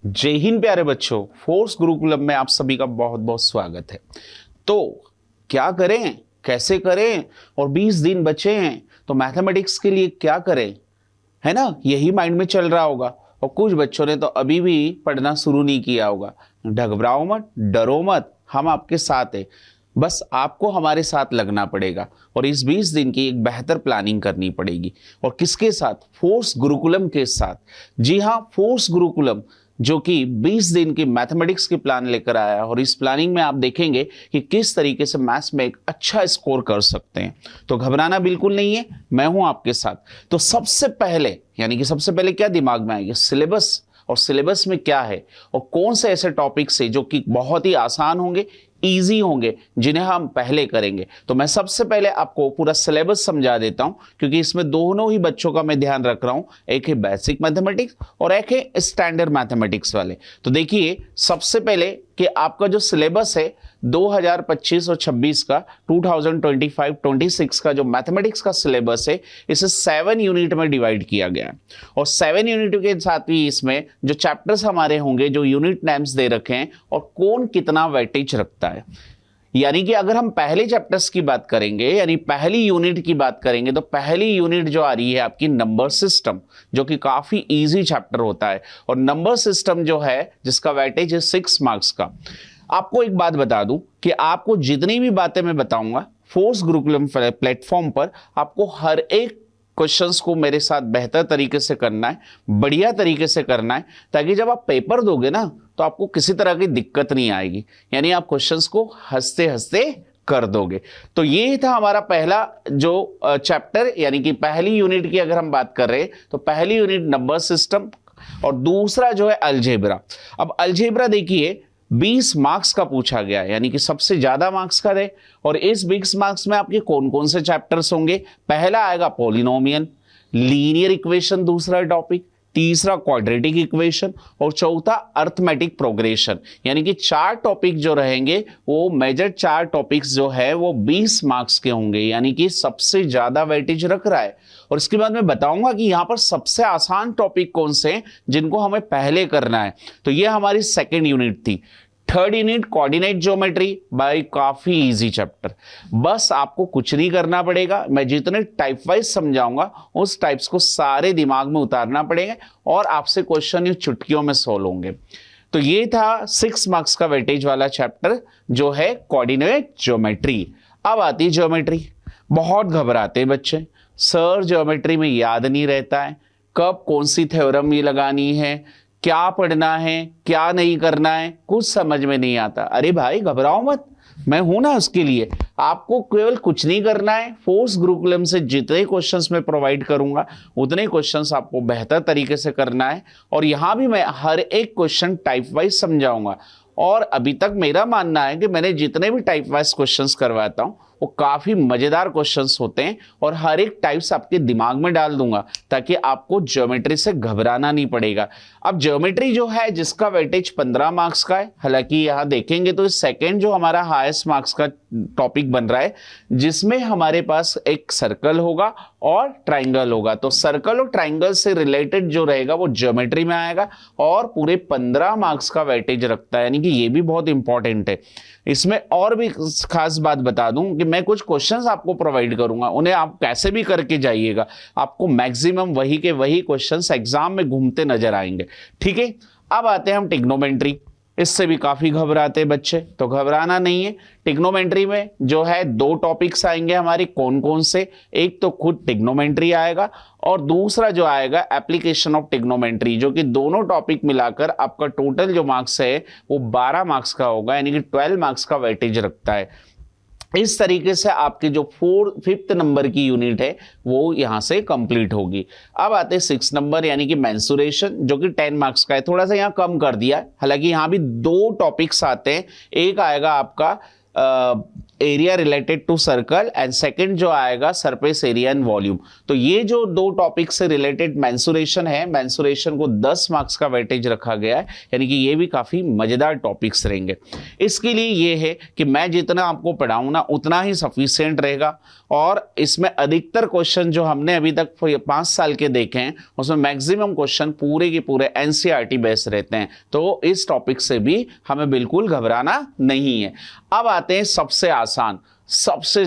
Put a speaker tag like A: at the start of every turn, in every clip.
A: जय हिंद प्यारे बच्चों, फोर्स गुरुकुलम में आप सभी का बहुत बहुत स्वागत है। तो क्या करें, कैसे करें, और 20 दिन बचे हैं तो मैथमेटिक्स के लिए क्या करें, है ना, यही माइंड में चल रहा होगा। और कुछ बच्चों ने तो अभी भी पढ़ना शुरू नहीं किया होगा। घबराओ मत, डरो मत, हम आपके साथ हैं। बस आपको हमारे साथ लगना पड़ेगा और इस 20 दिन की एक बेहतर प्लानिंग करनी पड़ेगी। और किसके साथ? फोर्स गुरुकुलम के साथ। जी हाँ, फोर्स गुरुकुलम जो कि 20 दिन की मैथमेटिक्स की प्लान लेकर आया है। और इस प्लानिंग में आप देखेंगे कि किस तरीके से मैथ्स में एक अच्छा स्कोर कर सकते हैं। तो घबराना बिल्कुल नहीं है, मैं हूं आपके साथ। तो सबसे पहले सबसे पहले क्या दिमाग में आएगा? सिलेबस। और सिलेबस में क्या है और कौन से ऐसे टॉपिक्स है जो कि बहुत ही आसान होंगे, इजी होंगे, जिन्हें हम पहले करेंगे। तो मैं सबसे पहले आपको पूरा सिलेबस समझा देता हूं, क्योंकि इसमें दोनों ही बच्चों का मैं ध्यान रख रहा हूं। एक है बेसिक मैथमेटिक्स और एक है स्टैंडर्ड मैथमेटिक्स वाले। तो देखिए, सबसे पहले कि आपका जो सिलेबस है 2025 और 26 का 2025-26 का जो मैथमेटिक्स का सिलेबस है, इसे 7 यूनिट में डिवाइड किया गया है। और 7 यूनिट के साथ ही इसमें जो चैप्टर्स हमारे होंगे, जो यूनिट नेम्स दे रखे हैं और कौन कितना वेटेज रखता है। यानी कि अगर हम पहले चैप्टर्स की बात करेंगे, यानी पहली यूनिट की बात करेंगे, तो पहली यूनिट जो आ रही है आपकी नंबर सिस्टम, जो कि काफी इजी चैप्टर होता है। और नंबर सिस्टम जो है, जिसका वेटेज है 6 मार्क्स का। आपको एक बात बता दूं कि आपको जितनी भी बातें मैं बताऊंगा फोर्स गुरुकुलम प्लेटफॉर्म पर, आपको हर एक क्वेश्चंस को मेरे साथ बेहतर तरीके से करना है, बढ़िया तरीके से करना है, ताकि जब आप पेपर दोगे ना तो आपको किसी तरह की दिक्कत नहीं आएगी। यानी आप क्वेश्चंस को हंसते हंसते कर दोगे। तो ये था हमारा पहला जो चैप्टर, यानी कि पहली यूनिट की अगर हम बात कर रहे हैं तो पहली यूनिट नंबर सिस्टम और दूसरा जो है अलजेब्रा। अब अलजेब्रा देखिए 20 मार्क्स का पूछा गया है, यानी कि सबसे ज्यादा मार्क्स का है। और इस 20 मार्क्स में आपके कौन कौन से चैप्टर्स होंगे? पहला आएगा पॉलिनोमियल, लीनियर इक्वेशन दूसरा टॉपिक, तीसरा क्वाड्रेटिक इक्वेशन और चौथा अर्थमेटिक प्रोग्रेशन। यानी कि 4 टॉपिक जो रहेंगे, वो मेजर 4 टॉपिक्स जो है वो 20 मार्क्स के होंगे, यानी कि सबसे ज्यादा वेटेज रख रहा है। और इसके बाद मैं बताऊंगा कि यहां पर सबसे आसान टॉपिक कौन से हैं जिनको हमें पहले करना है। तो ये हमारी सेकेंड यूनिट थी। थर्ड यूनिट कोऑर्डिनेट ज्योमेट्री, भाई काफी इजी चैप्टर। बस आपको कुछ नहीं करना पड़ेगा, मैं जितने टाइप वाइज समझाऊंगा उस टाइप्स को सारे दिमाग में उतारना पड़ेगा और आपसे क्वेश्चन चुटकियों में सोल्व होंगे। तो ये था 6 मार्क्स का वेटेज वाला चैप्टर जो है कोऑर्डिनेट ज्योमेट्री। अब आती ज्योमेट्री। बहुत घबराते हैं बच्चे, सर ज्योमेट्री में याद नहीं रहता है, कब कौन सी थ्योरम ये लगानी है, क्या पढ़ना है, क्या नहीं करना है, कुछ समझ में नहीं आता। अरे भाई घबराओ मत, मैं हूं ना उसके लिए। आपको केवल कुछ नहीं करना है, फोर्स गुरुकुलम से जितने क्वेश्चंस मैं प्रोवाइड करूंगा उतने क्वेश्चंस आपको बेहतर तरीके से करना है। और यहां भी मैं हर एक क्वेश्चन टाइप वाइज समझाऊंगा। और अभी तक मेरा मानना है कि मैंने जितने भी टाइप वाइज क्वेश्चंस करवाता हूं वो काफी मजेदार क्वेश्चंस होते हैं और हर एक टाइप्स आपके दिमाग में डाल दूंगा, ताकि आपको ज्योमेट्री से घबराना नहीं पड़ेगा। अब ज्योमेट्री जो है, जिसका वेटेज 15 मार्क्स का है, हालांकि यहां देखेंगे तो सेकंड जो हमारा हाईएस्ट मार्क्स का टॉपिक बन रहा है, जिसमें हमारे पास एक सर्कल होगा और ट्राइंगल होगा। तो सर्कल और ट्राइंगल से रिलेटेड जो रहेगा वो ज्योमेट्री में आएगा और पूरे 15 मार्क्स का वेटेज रखता है, यानी कि ये भी बहुत इंपॉर्टेंट है। इसमें और भी खास बात बता दूं कि मैं कुछ क्वेश्चंस आपको प्रोवाइड करूंगा, उन्हें आप कैसे भी करके जाइएगा, आपको मैक्सिमम वही के वही क्वेश्चंस एग्जाम में घूमते नजर आएंगे। ठीक है, अब आते हैं हम ट्रिग्नोमेट्री। इससे भी काफी घबराते बच्चे, तो घबराना नहीं है। ट्रिग्नोमेट्री में जो है 2 टॉपिक्स आएंगे हमारी, कौन कौन से? एक तो खुद ट्रिग्नोमेट्री आएगा और दूसरा जो आएगा एप्लीकेशन ऑफ ट्रिग्नोमेट्री, जो कि दोनों टॉपिक मिलाकर आपका टोटल जो मार्क्स है वो 12 मार्क्स का होगा, यानी कि 12 मार्क्स का वेटेज रखता है। इस तरीके से आपकी जो 5th नंबर की यूनिट है वो यहां से कंप्लीट होगी। अब आते हैं 6 नंबर, यानी कि मेंसुरेशन, जो कि 10 मार्क्स का है। थोड़ा सा यहां कम कर दिया है, हालांकि यहां भी 2 टॉपिक्स आते हैं। एक आएगा आपका area related to circle and second जो आएगा सरफेस एरिया एंड वॉल्यूम। तो ये जो दो टॉपिक से रिलेटेड मेंसुरेशन है, मेंसुरेशन को 10 मार्क्स का वेटेज रखा गया है, यानी कि ये भी काफी मजेदार टॉपिक्स रहेंगे। इसके लिए ये है कि मैं जितना आपको पढ़ाऊं ना उतना ही सफिशिएंट रहेगा, और इसमें अधिकतर क्वेश्चन जो हमने अभी तक 5 साल के देखे हैं उसमें मैक्सिमम क्वेश्चन पूरे के पूरे एनसीईआरटी बेस्ड रहते हैं। तो इस टॉपिक से भी हमें बिल्कुल घबराना नहीं है। अब आते हैं सबसे आसान, सबसे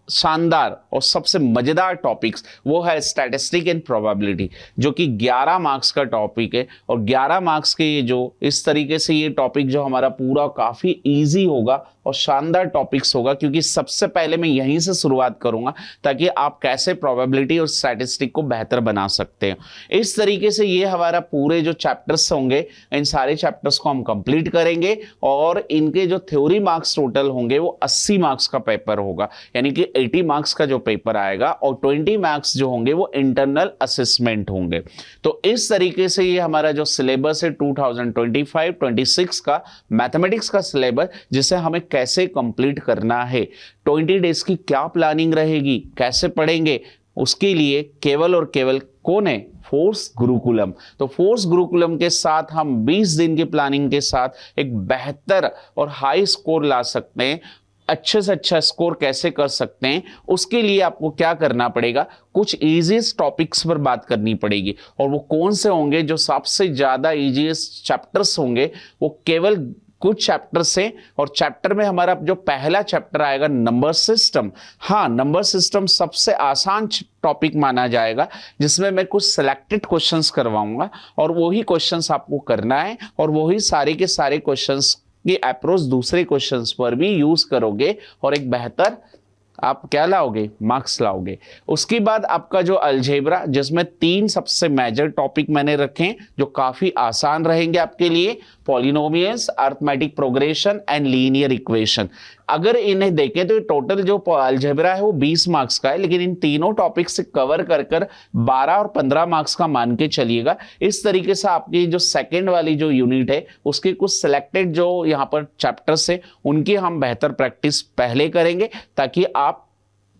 A: शानदार और सबसे मजेदार टॉपिक्स, वो है स्टैटिस्टिक एंड प्रोबेबिलिटी, जो कि 11 मार्क्स का टॉपिक है। और 11 मार्क्स के ये जो इस तरीके से ये टॉपिक जो हमारा पूरा काफी इजी होगा और शानदार टॉपिक्स होगा, क्योंकि सबसे पहले मैं यहीं से शुरुआत करूंगा ताकि आप कैसे प्रोबेबिलिटी और स्टैटिस्टिक को बेहतर बना सकते हैं। इस तरीके से ये हमारा पूरे जो चैप्टर्स होंगे, इन सारे चैप्टर्स को हम कंप्लीट करेंगे, और इनके जो थ्योरी मार्क्स टोटल होंगे वो 80 मार्क्स का पेपर होगा, यानी कि 80 मार्क्स का जो पेपर आएगा, और 20 मार्क्स जो होंगे वो इंटरनल असेसमेंट होंगे। तो इस तरीके से ये हमारा जो सिलेबस है 2025-26 का मैथमेटिक्स का सिलेबस, जिसे हमें कैसे कंप्लीट करना है, 20 डेज की क्या प्लानिंग रहेगी, कैसे पढ़ेंगे, उसके लिए केवल और केवल कौन है, फोर्स गुरुकुलम। तो फोर्स गुरुकुलम के साथ हम 20 दिन की प्लानिंग के साथ एक बेहतर और हाई स्कोर ला सकते हैं। अच्छे से अच्छा स्कोर कैसे कर सकते हैं, उसके लिए आपको क्या करना पड़ेगा, कुछ इजीएस्ट टॉपिक्स पर बात करनी पड़ेगी। और वो कौन से होंगे, जो सबसे ज्यादा इजीएस्ट चैप्टर्स होंगे, वो केवल कुछ चैप्टर से। और चैप्टर में हमारा जो पहला चैप्टर आएगा नंबर सिस्टम। हाँ, नंबर सिस्टम सबसे आसान टॉपिक माना जाएगा, जिसमें मैं कुछ सिलेक्टेड क्वेश्चंस करवाऊंगा, और वही क्वेश्चंस आपको करना है, और वही सारे के सारे क्वेश्चंस की अप्रोच दूसरे क्वेश्चंस पर भी यूज करोगे, और एक बेहतर आप क्या लाओगे, मार्क्स लाओगे। उसके बाद आपका जो अलजेब्रा, जिसमें 3 सबसे मेजर टॉपिक मैंने रखे हैं जो काफी आसान रहेंगे आपके लिए, polynomials, arithmetic progression and linear equation. अगर इन्हें देखें तो टोटल जो अलजेब्रा है वो 20 मार्क्स का है, लेकिन इन तीनों टॉपिक से कवर कर 12 और 15 मार्क्स का मान के चलिएगा। इस तरीके से आपकी जो सेकेंड वाली जो यूनिट है उसके कुछ सिलेक्टेड जो यहाँ पर चैप्टर्स है उनकी हम बेहतर प्रैक्टिस पहले करेंगे, ताकि आप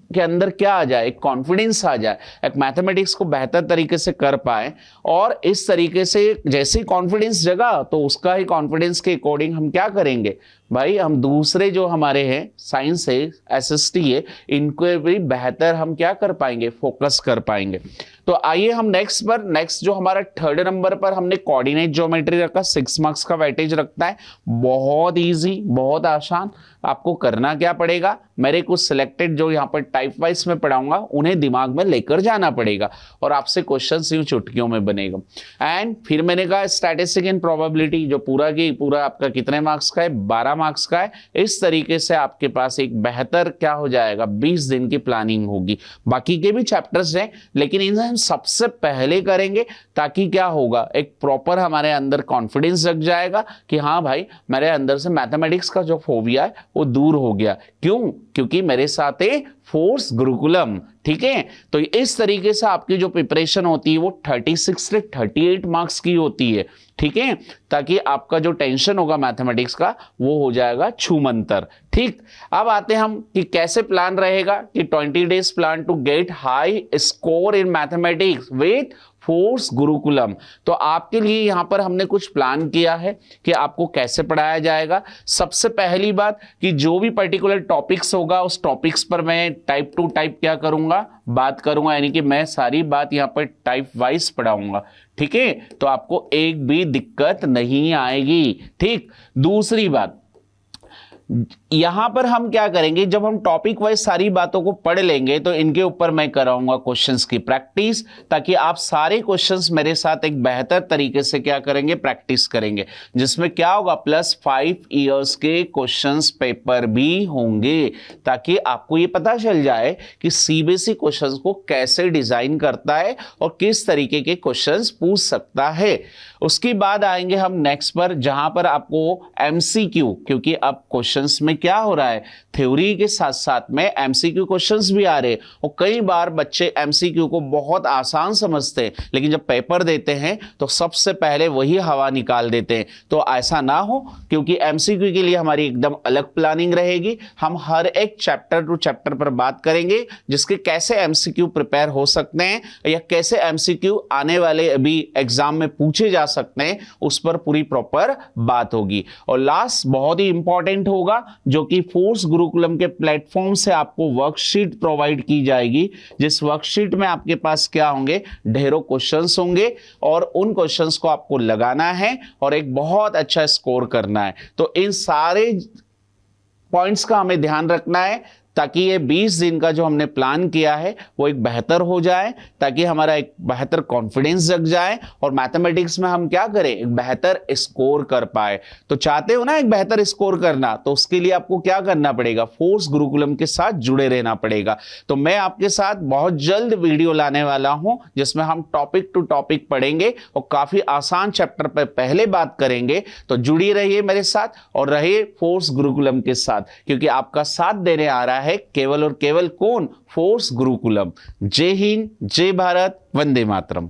A: के अंदर क्या आ जाए, एक कॉन्फिडेंस आ जाए, एक मैथमेटिक्स को बेहतर तरीके से कर पाए। और इस तरीके से जैसे कॉन्फिडेंस जगा तो उसका ही कॉन्फिडेंस के अकॉर्डिंग हम क्या करेंगे भाई, हम दूसरे जो हमारे हैं साइंस है, एसएसटी है, इनको भी बेहतर हम क्या कर पाएंगे, फोकस कर पाएंगे। तो आइए हम नेक्स्ट जो हमारा 3rd नंबर पर हमने कोऑर्डिनेट ज्योमेट्री रखा, 6 मार्क्स का वेटेज रखता है। बहुत इजी, बहुत आसान। आपको करना क्या पड़ेगा, मेरे कुछ सिलेक्टेड जो यहाँ पर टाइप वाइज में पढ़ाऊंगा उन्हें दिमाग में लेकर जाना पड़ेगा, और आपसे क्वेश्चन यूं चुटकियों में बनेगा। एंड फिर मैंने कहा स्टैटिस्टिक एंड प्रोबेबिलिटी, जो पूरा की पूरा आपका कितने मार्क्स का है, 12 मार्क्स का है। इस तरीके से आपके पास एक बेहतर क्या हो जाएगा, 20 दिन की प्लानिंग होगी। बाकी के भी चैप्टर्स हैं, लेकिन इन्हें हम सबसे पहले करेंगे, ताकि क्या होगा, एक प्रॉपर हमारे अंदर कॉन्फिडेंस जग जाएगा कि हाँ भाई, मेरे अंदर से मैथमेटिक्स का जो फोबिया है वो दूर हो गया। क्यों? क्योंकि मेरे साथ है फोर्स गुरुकुलम। ठीक है, तो इस तरीके से आपकी जो प्रिपरेशन होती है वो 36 से 38 मार्क्स की होती है। ठीक है, ताकि आपका जो टेंशन होगा मैथमेटिक्स का वो हो जाएगा छूमंतर। ठीक, अब आते हैं हम कि कैसे प्लान रहेगा, कि 20 days plan to get high score in mathematics with Force Gurukulam. तो आपके लिए यहां पर हमने कुछ प्लान किया है कि आपको कैसे पढ़ाया जाएगा। सबसे पहली बात कि जो भी पर्टिकुलर टॉपिक्स होगा उस टॉपिक्स पर मैं टाइप टू टाइप क्या करूंगा, बात करूंगा, यानी कि मैं सारी बात यहां पर टाइप वाइज पढ़ाऊंगा। ठीक है, तो आपको एक भी दिक्कत नहीं आएगी। ठीक, दूसरी बात, यहां पर हम क्या करेंगे, जब हम टॉपिक वाइज सारी बातों को पढ़ लेंगे तो इनके ऊपर मैं कराऊंगा क्वेश्चंस की प्रैक्टिस, ताकि आप सारे क्वेश्चंस मेरे साथ एक बेहतर तरीके से क्या करेंगे, प्रैक्टिस करेंगे, जिसमें क्या होगा, +5 इयर्स के क्वेश्चंस पेपर भी होंगे, ताकि आपको ये पता चल जाए कि सीबीएसई क्वेश्चंस को कैसे डिजाइन करता है और किस तरीके के क्वेश्चंस पूछ सकता है। उसके बाद आएंगे हम नेक्स्ट पर, जहां पर आपको एमसीक्यू, क्योंकि अब क्वेश्चंस में क्या हो रहा है, थ्योरी के साथ साथ में एमसीक्यू क्वेश्चंस भी आ रहे हैं। और कई बार बच्चे एमसीक्यू को बहुत आसान समझते हैं, लेकिन जब पेपर देते हैं तो सबसे पहले वही हवा निकाल देते हैं। तो ऐसा ना हो, क्योंकि एमसीक्यू के लिए हमारी एकदम अलग प्लानिंग रहेगी। हम हर एक चैप्टर टू चैप्टर पर बात करेंगे, जिसके कैसे एमसीक्यू प्रिपेयर हो सकते हैं या कैसे एमसीक्यू आने वाले अभी एग्जाम में पूछे जा सकते हैं, उस पर पूरी प्रॉपर बात होगी। और लास्ट बहुत ही इंपॉर्टेंट होगा, जो कि फोर्स गुरुकुलम के प्लेटफॉर्म से आपको वर्कशीट प्रोवाइड की जाएगी, जिस वर्कशीट में आपके पास क्या होंगे, ढेरों क्वेश्चंस होंगे और उन क्वेश्चंस को आपको लगाना है और एक बहुत अच्छा स्कोर करना है। तो इन सारे पॉइंट्स का हमें ध्यान रखना है, ताकि ये 20 दिन का जो हमने प्लान किया है वो एक बेहतर हो जाए, ताकि हमारा एक बेहतर कॉन्फिडेंस जग जाए और मैथमेटिक्स में हम क्या करें, एक बेहतर स्कोर कर पाए। तो चाहते हो ना एक बेहतर स्कोर करना, तो उसके लिए आपको क्या करना पड़ेगा, फोर्स गुरुकुलम के साथ जुड़े रहना पड़ेगा। तो मैं आपके साथ बहुत जल्द वीडियो लाने वाला हूं, जिसमें हम टॉपिक टू टॉपिक पढ़ेंगे और काफी आसान चैप्टर पर पहले बात करेंगे। तो जुड़ी रहिए मेरे साथ और रहिए फोर्स गुरुकुलम के साथ, क्योंकि आपका साथ देने आ रहा है केवल और केवल कौन, फोर्स गुरुकुलम। जय हिंद, जय भारत, वंदे मातरम।